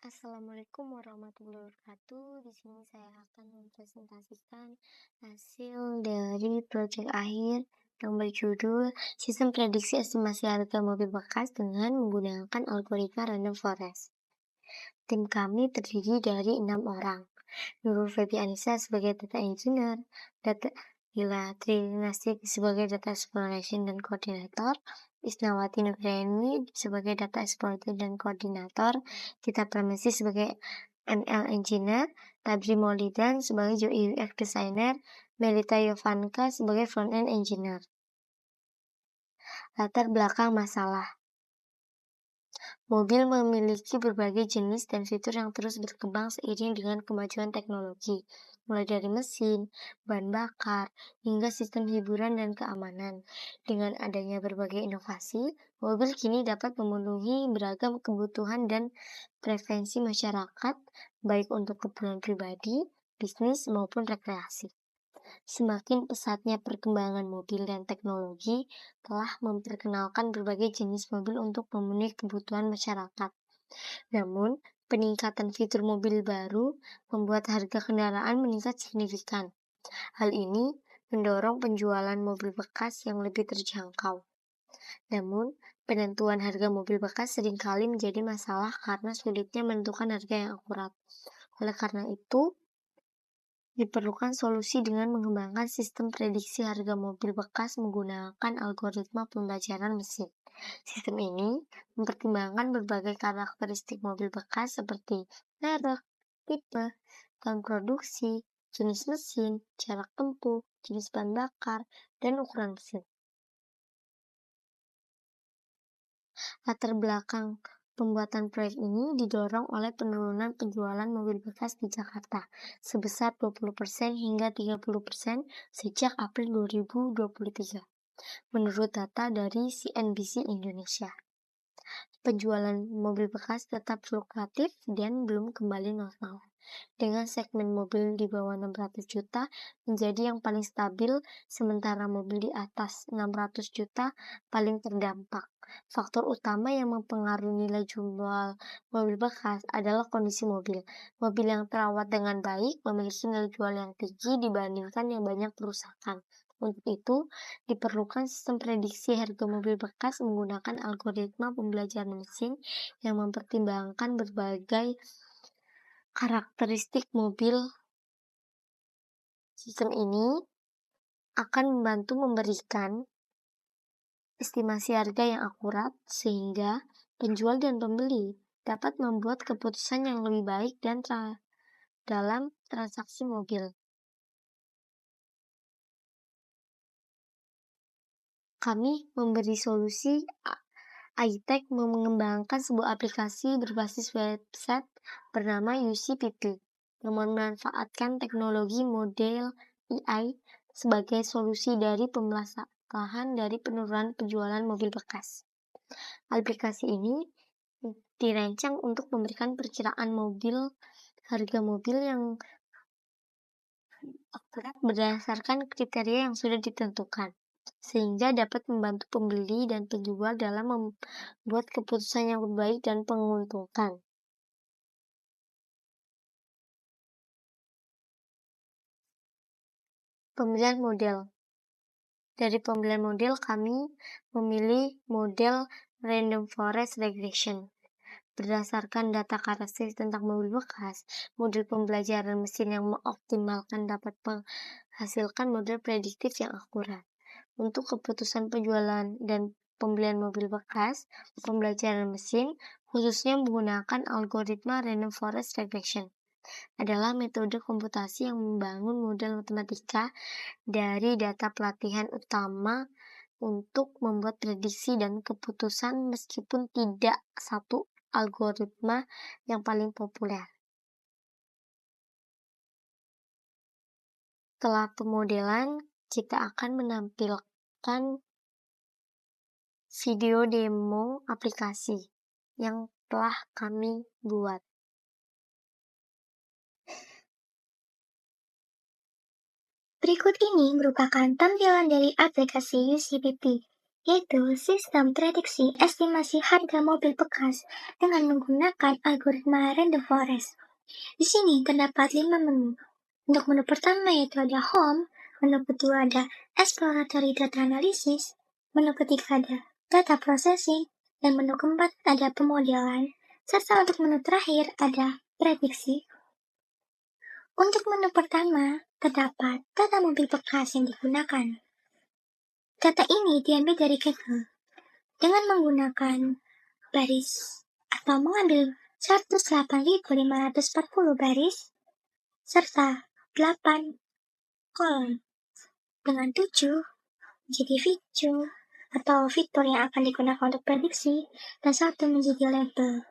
Assalamualaikum warahmatullahi wabarakatuh. Di sini saya akan mempresentasikan hasil dari proyek akhir yang berjudul Sistem Prediksi Estimasi Harga Mobil Bekas dengan menggunakan algoritma Random Forest. Tim kami terdiri dari 6 orang. Nurul Febi Anissa sebagai Data Engineer, Gila Trinastik sebagai Data Exploration dan Koordinator, Isnawati Nugraini sebagai Data Explorer dan Koordinator, Kita Pramesi sebagai ML Engineer, Tabri Maulidan sebagai UI UX Designer, Melita Yovanka sebagai Front-End Engineer. Latar belakang masalah. Mobil memiliki berbagai jenis dan fitur yang terus berkembang seiring dengan kemajuan teknologi, mulai dari mesin, bahan bakar, hingga sistem hiburan dan keamanan. Dengan adanya berbagai inovasi, mobil kini dapat memenuhi beragam kebutuhan dan preferensi masyarakat, baik untuk keperluan pribadi, bisnis, maupun rekreasi. Semakin pesatnya perkembangan mobil dan teknologi telah memperkenalkan berbagai jenis mobil untuk memenuhi kebutuhan masyarakat. Namun, peningkatan fitur mobil baru membuat harga kendaraan meningkat signifikan. Hal ini mendorong penjualan mobil bekas yang lebih terjangkau. Namun, penentuan harga mobil bekas seringkali menjadi masalah karena sulitnya menentukan harga yang akurat. Oleh karena itu, diperlukan solusi dengan mengembangkan sistem prediksi harga mobil bekas menggunakan algoritma pembelajaran mesin. Sistem ini mempertimbangkan berbagai karakteristik mobil bekas seperti merek, tipe, tahun produksi, jenis mesin, jarak tempuh, jenis bahan bakar, dan ukuran mesin. Latar belakang pembuatan proyek ini didorong oleh penurunan penjualan mobil bekas di Jakarta sebesar 20% hingga 30% sejak April 2023, menurut data dari CNBC Indonesia. Penjualan mobil bekas tetap fluktuatif dan belum kembali normal, dengan segmen mobil di bawah 600 juta menjadi yang paling stabil, sementara mobil di atas 600 juta paling terdampak. Faktor utama yang mempengaruhi nilai jual mobil bekas adalah kondisi mobil. Mobil yang terawat dengan baik memiliki nilai jual yang tinggi dibandingkan yang banyak kerusakan. Untuk itu, diperlukan sistem prediksi harga mobil bekas menggunakan algoritma pembelajaran mesin yang mempertimbangkan berbagai karakteristik mobil. Sistem ini akan membantu memberikan estimasi harga yang akurat sehingga penjual dan pembeli dapat membuat keputusan yang lebih baik dan dalam transaksi mobil. Kami memberi solusi iTech mengembangkan sebuah aplikasi berbasis website bernama UCPP yang memanfaatkan teknologi model AI sebagai solusi dari pemelahan dari penurunan penjualan mobil bekas. Aplikasi ini dirancang untuk memberikan perkiraan harga mobil yang akurat berdasarkan kriteria yang sudah ditentukan, sehingga dapat membantu pembeli dan penjual dalam membuat keputusan yang baik dan menguntungkan. Pemilihan model. Dari pemilihan model, kami memilih model Random Forest Regression. Berdasarkan data karakteristik tentang mobil bekas, model pembelajaran mesin yang mengoptimalkan dapat menghasilkan model prediktif yang akurat. Untuk keputusan penjualan dan pembelian mobil bekas, pembelajaran mesin, khususnya menggunakan algoritma Random Forest Regression, adalah metode komputasi yang membangun model matematika dari data pelatihan utama untuk membuat prediksi dan keputusan meskipun tidak satu algoritma yang paling populer. Setelah pemodelan, kita akan menampilkan video demo aplikasi yang telah kami buat. Berikut ini merupakan tampilan dari aplikasi UCPP yaitu sistem prediksi estimasi harga mobil bekas dengan menggunakan algoritma random forest. Di sini terdapat 5 menu. Untuk menu pertama yaitu ada home, menu kedua ada exploratory data analysis, menu ketiga ada data processing, dan menu keempat ada pemodelan, serta untuk menu terakhir ada prediksi. Untuk menu pertama, terdapat data mobil bekas yang digunakan. Data ini diambil dari Kaggle dengan menggunakan baris atau mengambil 108.540 baris serta 8 kolom dengan 7 menjadi fitur atau fitur yang akan digunakan untuk prediksi dan 1 menjadi label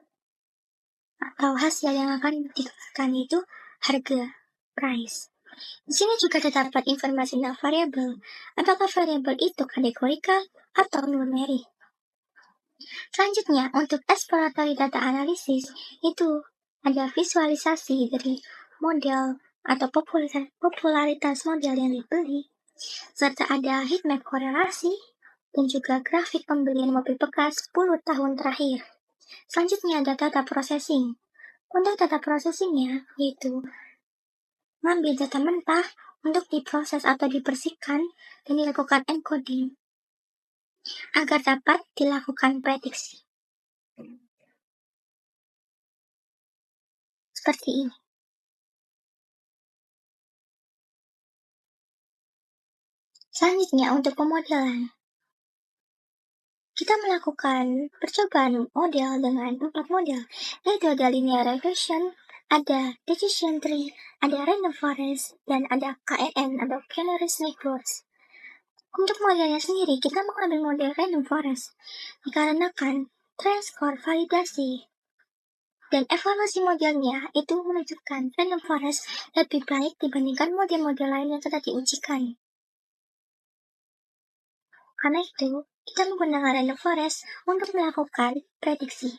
atau hasil yang akan dikeluarkan itu harga, price. Di sini juga terdapat informasi tentang variabel, apakah variabel itu kategorikal atau numerik. Selanjutnya, untuk exploratory data analysis, itu ada visualisasi dari model atau popularitas model yang dibeli, serta ada heatmap korelasi, dan juga grafik pembelian mobil bekas 10 tahun terakhir. Selanjutnya ada data processing. Untuk data processingnya, yaitu mengambil data mentah untuk diproses atau dibersihkan dan dilakukan encoding agar dapat dilakukan prediksi. Seperti ini. Selanjutnya untuk pemodelan. Kita melakukan percobaan model dengan 4 model, yaitu ada linear regression, ada decision tree, ada random forest, dan ada KNN atau Canary Snake Roads. Untuk modelnya sendiri, kita mengambil model random forest dikarenakan trend score validasi dan evaluasi modelnya itu menunjukkan random forest lebih baik dibandingkan model-model lain yang sudah diujikan. Karena itu, kita menggunakan random forest untuk melakukan prediksi.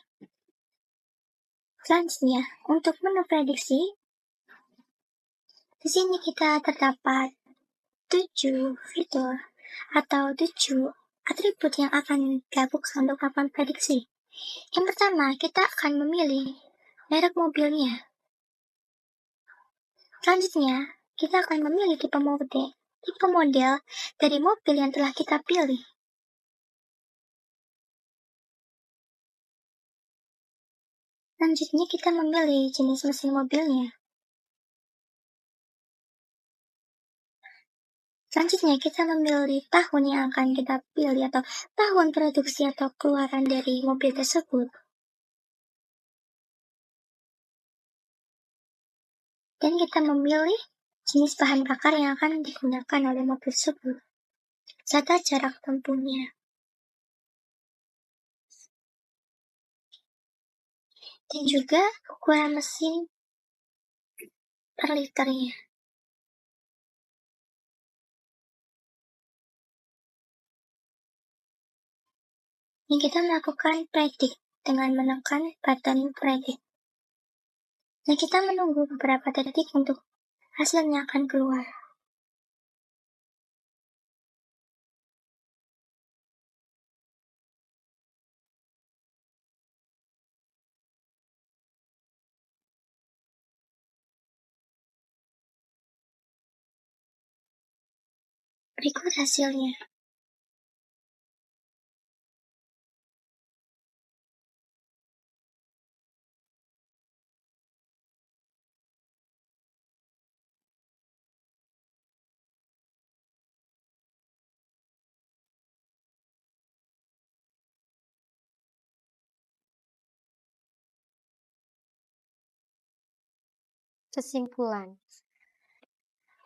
Selanjutnya, untuk menu prediksi, di sini kita terdapat 7 fitur atau 7 atribut yang akan dilakukan untuk melakukan prediksi. Yang pertama, kita akan memilih merek mobilnya. Selanjutnya, kita akan memilih tipe model dari mobil yang telah kita pilih. Selanjutnya, kita memilih jenis mesin mobilnya. Selanjutnya, kita memilih tahun yang akan kita pilih atau tahun produksi atau keluaran dari mobil tersebut. Dan kita memilih jenis bahan bakar yang akan digunakan oleh mobil tersebut, serta jarak tempuhnya. Dan juga ukuran mesin per liternya. Dan kita melakukan predict dengan menekan button predict. Dan kita menunggu beberapa detik untuk hasilnya akan keluar. Berikut hasilnya.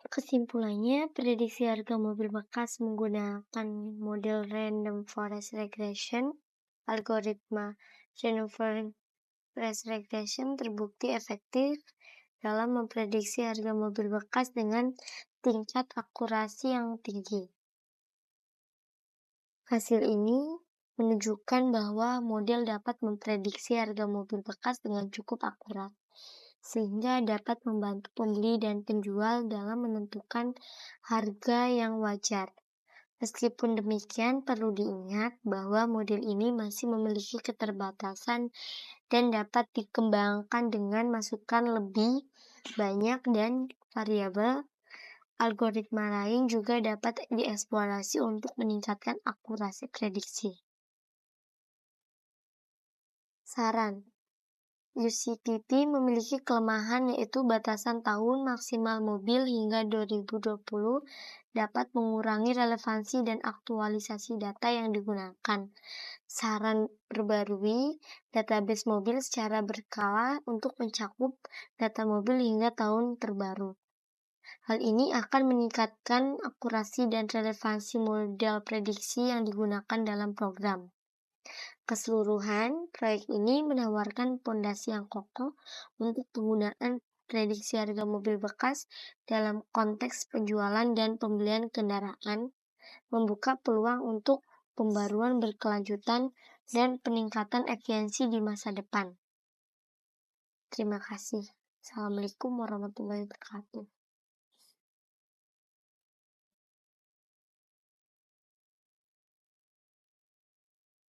Kesimpulannya, prediksi harga mobil bekas menggunakan model random forest regression, algoritma random forest regression terbukti efektif dalam memprediksi harga mobil bekas dengan tingkat akurasi yang tinggi. Hasil ini menunjukkan bahwa model dapat memprediksi harga mobil bekas dengan cukup akurat, sehingga dapat membantu pembeli dan penjual dalam menentukan harga yang wajar. Meskipun demikian, perlu diingat bahwa model ini masih memiliki keterbatasan dan dapat dikembangkan dengan masukan lebih banyak dan variabel. Algoritma lain juga dapat dieksplorasi untuk meningkatkan akurasi prediksi. Saran: UCPP memiliki kelemahan yaitu batasan tahun maksimal mobil hingga 2020 dapat mengurangi relevansi dan aktualisasi data yang digunakan. Saran perbarui database mobil secara berkala untuk mencakup data mobil hingga tahun terbaru. Hal ini akan meningkatkan akurasi dan relevansi model prediksi yang digunakan dalam program. Keseluruhan, proyek ini menawarkan fondasi yang kokoh untuk penggunaan prediksi harga mobil bekas dalam konteks penjualan dan pembelian kendaraan, membuka peluang untuk pembaruan berkelanjutan dan peningkatan efisiensi di masa depan. Terima kasih. Assalamualaikum warahmatullahi wabarakatuh.